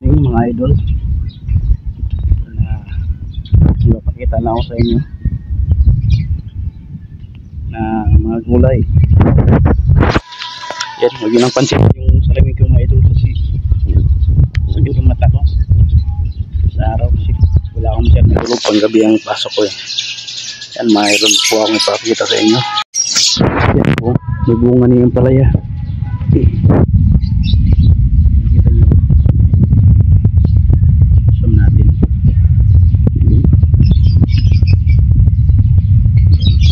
Yung mga idol na ipapakita na ako sa inyo na mga gulay. Yan, huwag yun ang pansin yung salamin ko mga idol kasi yung mata ko sa araw kasi wala akong masyadong natulog pang gabi ang pasok ko yan. Yan, mayroon po akong ipapakita sa inyo. Yan po, may bunga niya yung palaya. Kita nyo, zoom natin.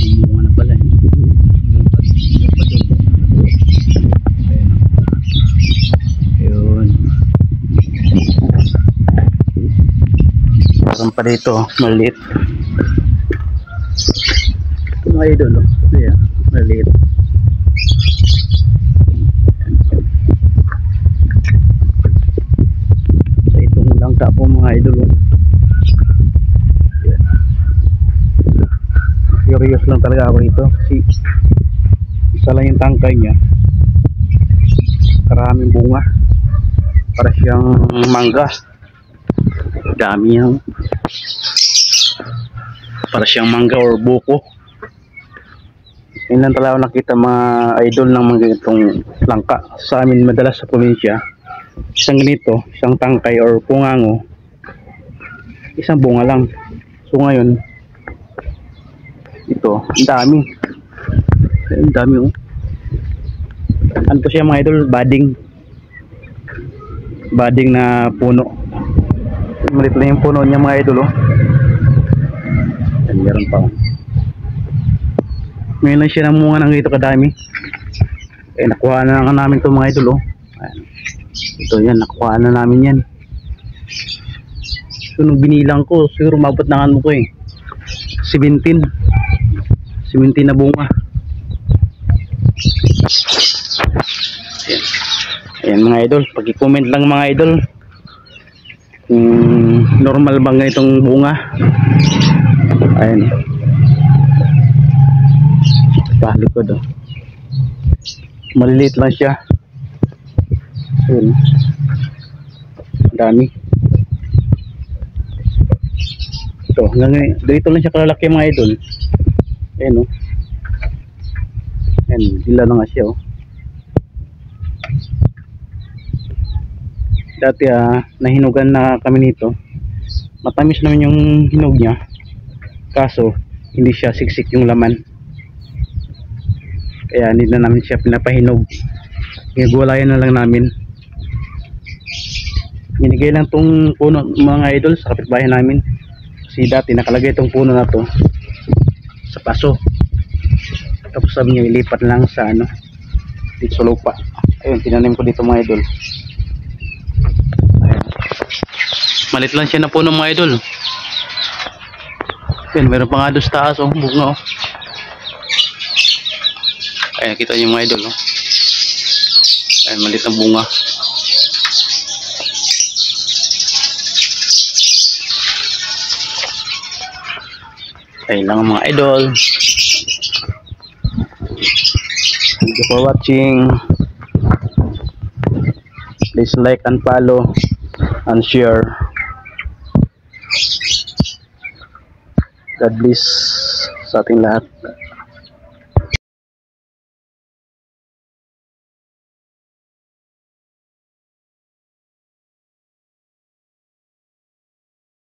May bunga na pala yun. Meron pa dito maliit. Ito mga idol, yeah, maliit. Sa itong langka po mga idol, yeah. Curious lang talaga ako rito kasi isa lang yung tangkay niya, karaming bunga, para siyang mangga. Dami yan, para siyang mangga or buko. Yun lang talaga nakita mga idol ng mga ganitong langka sa amin madalas sa probinsya. Isang ganito, isang tangkay or pungango, isang bunga lang. So ngayon ito, ang dami. Ang dami oh. Ano to siya mga idol? Bading na puno. Malit lang yung puno niya mga idol oh. Yan, meron pa oh. Ngayon lang siya namunga ng ito kadami. Eh nakuha na lang namin ito mga idol oh. Ayan. Ito yan, nakuha na namin yan. So nung binilang ko, siguro mabot na ano ko eh 17 na bunga. Ayan. Ayan mga idol, pag-i-comment lang mga idol normal bang ganitong bunga. Ayan sa likod oh. Maliliit lang siya. Ayan, dami. Ito, hanggang dito lang siya kalalaki mga idol. Ayan oh. Ayan, dila na nga siya oh. Dati nahinugan na kami nito. Matamis naman yung hinog niya, kaso hindi siya siksik yung laman, kaya hindi na namin siya pinapahinog. Gulayan na lang namin. Binigay lang tong puno mga idol sa kapitbahay namin kasi dati nakalagay tong puno na to sa paso, tapos sabi niya ilipat lang sa ano dito sa lupa. Ayun, tinanim ko dito mga idol. Malit lang siya na puno mga idol. Ayan, meron pa nga doon sa taas oh, bunga oh. Ayan, kita nyo mga idol oh. Ayan, malit ang bunga. Ayan lang mga idol. Thank you for watching. Please like and follow and share. God bless sa ating lahat.